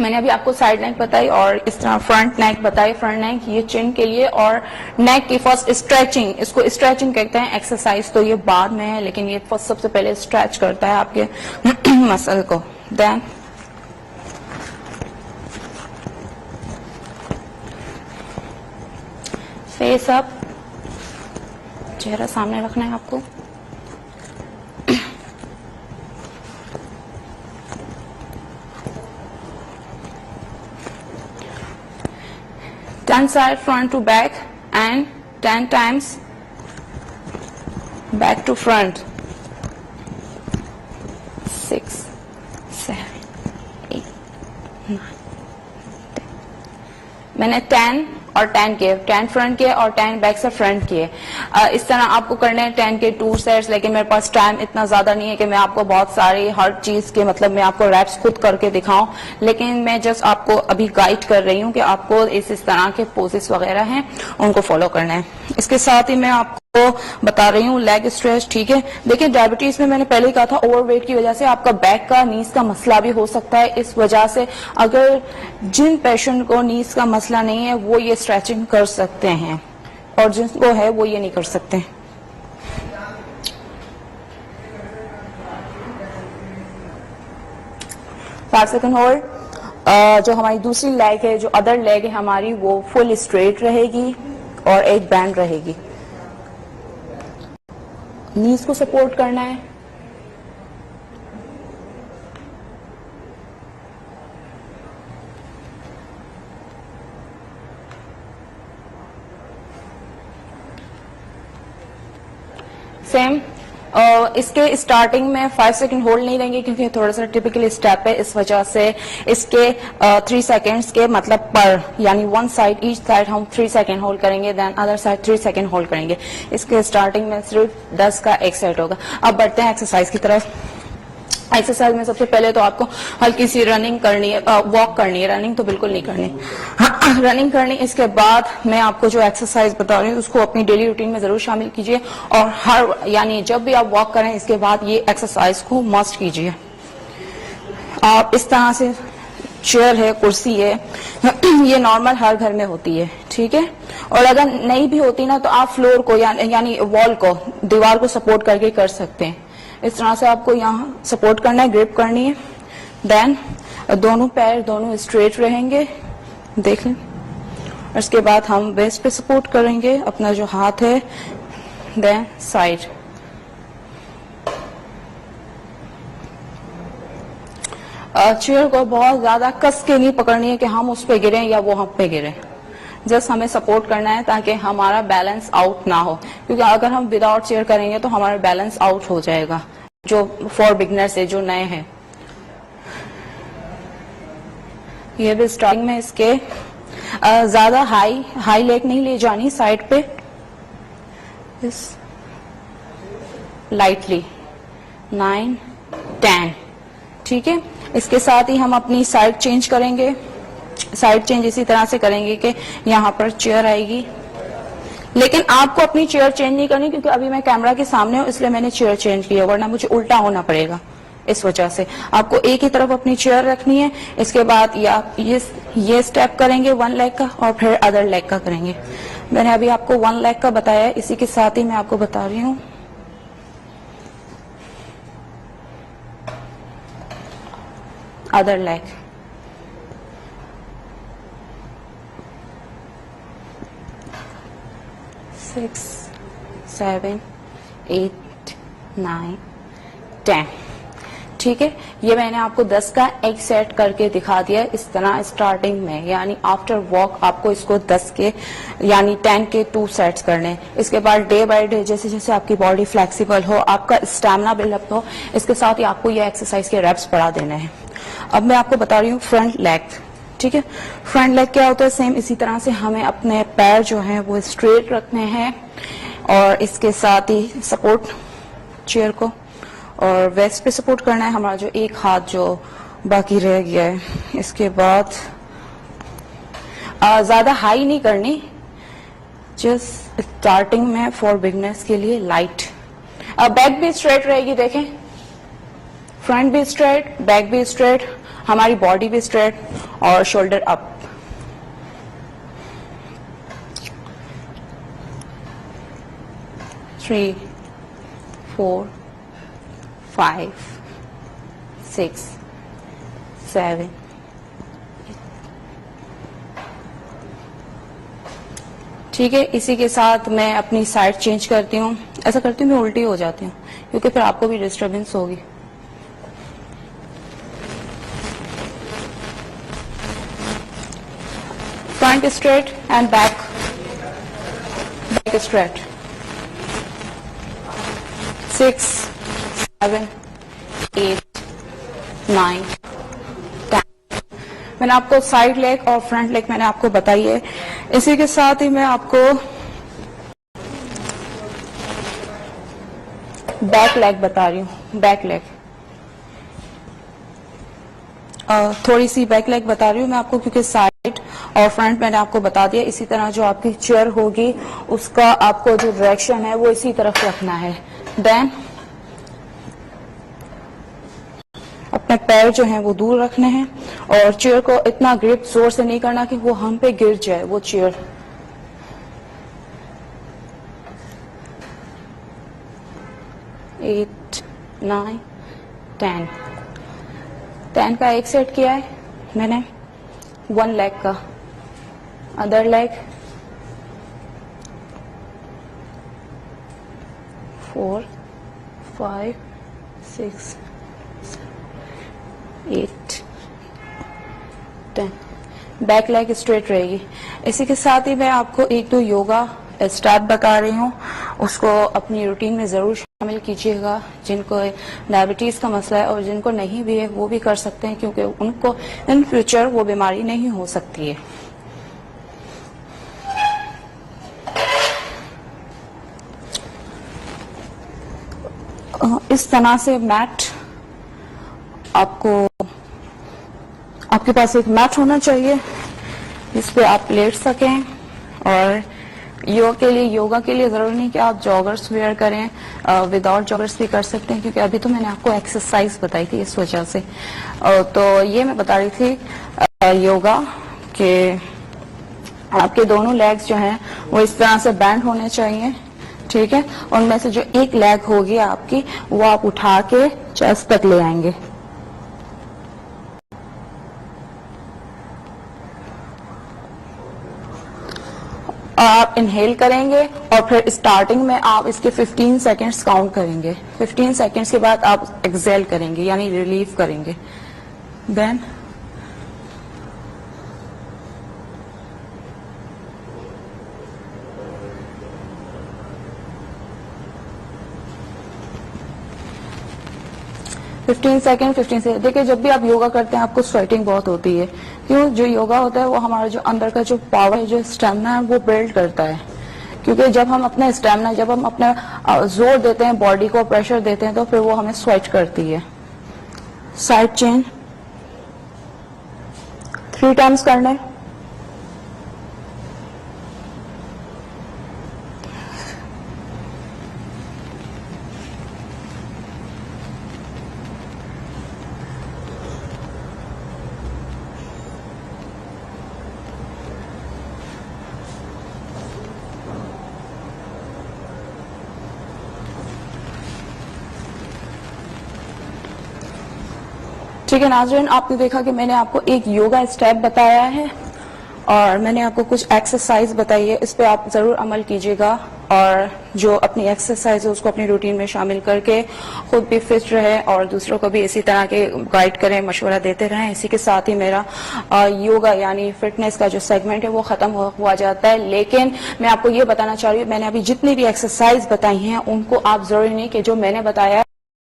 मैंने अभी आपको साइड नेक बताई और इस तरह फ्रंट नेक बताई। फ्रंट नेक ये चिन के लिए, और नेक की फर्स्ट स्ट्रेचिंग, इसको स्ट्रेचिंग कहते हैं। एक्सरसाइज तो ये बाद में है, लेकिन ये फर्स्ट सबसे पहले स्ट्रेच करता है आपके मसल को। देन फेस अप, चेहरा सामने रखना है आपको। Turn side front to back and 10 times back to front. 6, 7, 8, 9, 10. मैंने 10 और 10 किए, 10 फ्रंट किए और 10 बैक से फ्रंट किए। इस तरह आपको करने हैं 10 के 2 सेट्स, लेकिन मेरे पास टाइम इतना ज्यादा नहीं है कि मैं आपको बहुत सारी हर चीज के मतलब मैं आपको रैप्स खुद करके दिखाऊं, लेकिन मैं जस्ट आपको अभी गाइड कर रही हूं कि आपको इस तरह के पोजेस वगैरह हैं उनको फॉलो करना है। इसके साथ ही मैं आपको बता रही हूँ लेग स्ट्रेच। ठीक है, देखिए डायबिटीज में मैंने पहले ही कहा था ओवरवेट की वजह से आपका बैक का नीज का मसला भी हो सकता है। इस वजह से अगर जिन पेशेंट को नीज का मसला नहीं है वो ये स्ट्रेचिंग कर सकते हैं, और जिनको है वो ये नहीं कर सकते। Five second hold. जो हमारी दूसरी लेग है, जो अदर लेग है हमारी, वो फुल स्ट्रेट रहेगी और एक बैंड रहेगी। नीज को सपोर्ट करना है। सेम इसके स्टार्टिंग में 5 सेकंड होल्ड नहीं रहेंगे क्योंकि थोड़ा सा टिपिकल स्टेप है, इस वजह से इसके 3 सेकंड्स के मतलब पर, यानी वन साइड ईच साइड हम 3 सेकंड होल्ड करेंगे, then other side 3 second hold करेंगे। इसके स्टार्टिंग में सिर्फ 10 का एक सेट होगा। अब बढ़ते हैं एक्सरसाइज की तरफ। एक्सरसाइज में सबसे पहले तो आपको हल्की सी रनिंग करनी है, वॉक करनी है, रनिंग तो बिल्कुल नहीं करनी। रनिंग करनी। इसके बाद मैं आपको जो एक्सरसाइज बता रही हूँ उसको अपनी डेली रूटीन में जरूर शामिल कीजिए, और हर यानी जब भी आप वॉक करें इसके बाद ये एक्सरसाइज को मस्ट कीजिए। आप इस तरह से, चेयर है, कुर्सी है, ये नॉर्मल हर घर में होती है। ठीक है, और अगर नहीं भी होती ना तो आप फ्लोर को यानी वॉल को, दीवार को सपोर्ट करके कर सकते हैं। इस तरह से आपको यहाँ सपोर्ट करना है, ग्रिप करनी है। देन दोनों पैर दोनों स्ट्रेट रहेंगे, देख लें। उसके बाद हम वेस्ट पे सपोर्ट करेंगे अपना जो हाथ है, देन साइड। चेयर को बहुत ज्यादा कस के नहीं पकड़नी है कि हम उस पे गिरे या वो हम पे गिरे। जस्ट हमें सपोर्ट करना है ताकि हमारा बैलेंस आउट ना हो, क्योंकि अगर हम विदाउट चेयर करेंगे तो हमारा बैलेंस आउट हो जाएगा, जो फॉर बिगनर्स है, जो नए हैं। ये भी स्टार्टिंग में इसके ज्यादा हाई लेग नहीं ले जानी, साइड पे लाइटली 9, 10। ठीक है, इसके साथ ही हम अपनी साइड चेंज करेंगे। साइड चेंज इसी तरह से करेंगे कि यहाँ पर चेयर आएगी, लेकिन आपको अपनी चेयर चेंज नहीं करनी क्योंकि अभी मैं कैमरा के सामने हूँ, इसलिए मैंने चेयर चेंज की है, वरना मुझे उल्टा होना पड़ेगा। इस वजह से आपको एक ही तरफ अपनी चेयर रखनी है। इसके बाद या ये स्टेप करेंगे वन लेग का, और फिर अदर लेग का करेंगे। मैंने अभी आपको वन लेग का बताया है, इसी के साथ ही मैं आपको बता रही हूँ अदर लेग। सिक्स, 7, 8, 9, 10। ठीक है, ये मैंने आपको 10 का एक सेट करके दिखा दिया इस तरह स्टार्टिंग में, यानी आफ्टर वॉक आपको इसको 10 के यानी 10 के 2 सेट्स करने हैं। इसके बाद डे बाय डे जैसे जैसे आपकी बॉडी फ्लेक्सिबल हो, आपका स्टैमिना बिल्डअप हो, इसके साथ ही आपको ये एक्सरसाइज के रेप्स बढ़ा देना है। अब मैं आपको बता रही हूँ फ्रंट लेग। ठीक है, फ्रंट लेग क्या होता है, सेम इसी तरह से हमें अपने पैर जो हैं वो स्ट्रेट रखने हैं, और इसके साथ ही सपोर्ट चेयर को और वेस्ट पे सपोर्ट करना है हमारा जो एक हाथ जो बाकी रह गया है। इसके बाद ज्यादा हाई नहीं करनी, जस्ट स्टार्टिंग में फॉर बिगनर्स के लिए लाइट। बैक भी स्ट्रेट रहेगी, देखें, फ्रंट भी स्ट्रेट, बैक भी स्ट्रेट। हमारी बॉडी भी स्ट्रेट और शोल्डर अप। थ्री, 4, 5, 6, 7। ठीक है, इसी के साथ मैं अपनी साइड चेंज करती हूँ। ऐसा करती हूँ मैं उल्टी हो जाती हूँ क्योंकि फिर आपको भी डिस्टर्बेंस होगी। Front straight and back straight. 6, 7, 8, 9, 10। मैंने आपको साइड लेग और फ्रंट लेग मैंने आपको बताई है। इसी के साथ ही मैं आपको बैक लेग बता रही हूँ। बैक लेग थोड़ी सी बैक लेग बता रही हूँ मैं आपको क्योंकि साइड और फ्रंट मैंने आपको बता दिया। इसी तरह जो आपकी चेयर होगी उसका आपको जो डायरेक्शन है वो इसी तरफ रखना है। देन अपने पैर जो हैं वो दूर रखने हैं और चेयर को इतना ग्रिप जोर से नहीं करना कि वो हम पे गिर जाए वो चेयर। एट, 9, 10। 10 का एक सेट किया है मैंने, 1 लेग का। Other leg 4, 5, 6, 8, 10। Back leg straight रहेगी। इसी के साथ ही मैं आपको 1-2 योगा स्टेप बता रही हूँ, उसको अपनी रूटीन में जरूर शामिल कीजिएगा। जिनको डायबिटीज का मसला है और जिनको नहीं भी है वो भी कर सकते हैं क्योंकि उनको इन फ्यूचर वो बीमारी नहीं हो सकती है। इस तरह से मैट आपके पास एक मैट होना चाहिए जिस पे आप लेट सकें। और योगा के लिए जरूरी नहीं कि आप जॉगर्स वेयर करें, विदाउट जॉगर्स भी कर सकते हैं क्योंकि अभी तो मैंने आपको एक्सरसाइज बताई थी इस वजह से। तो ये मैं बता रही थी योगा के आपके दोनों लेग्स जो हैं वो इस तरह से बैंड होने चाहिए। ठीक है, उनमें से जो एक लेग होगी आपकी वो आप उठा के चेस्ट तक ले आएंगे। आप इनहेल करेंगे और फिर स्टार्टिंग में आप इसके 15 सेकंड्स काउंट करेंगे। 15 सेकंड्स के बाद आप एक्सेल करेंगे यानी रिलीव करेंगे। देन 15 सेकंड देखिए, जब भी आप योगा करते हैं आपको स्वेटिंग बहुत होती है। क्यों? जो योगा होता है वो हमारा जो अंदर का जो पावर है, जो स्टेमिना है वो बिल्ड करता है। क्योंकि जब हम अपना स्टेमिना, जब हम अपना जोर देते हैं, बॉडी को प्रेशर देते हैं, तो फिर वो हमें स्वेट करती है। साइड चेंज 3 टाइम्स करना है। ठीक है नाज़रीन, आपने देखा कि मैंने आपको एक योगा स्टेप बताया है और मैंने आपको कुछ एक्सरसाइज बताई है। इस पे आप जरूर अमल कीजिएगा और जो अपनी एक्सरसाइज है उसको अपनी रूटीन में शामिल करके खुद भी फिट रहे और दूसरों को भी इसी तरह के गाइड करें, मशवरा देते रहें। इसी के साथ ही मेरा योगा यानी फिटनेस का जो सेगमेंट है वो खत्म हुआ जाता है। लेकिन मैं आपको ये बताना चाह रही हूँ, मैंने अभी जितनी भी एक्सरसाइज बताई हैं उनको आप जरूरी नहीं कि जो मैंने बताया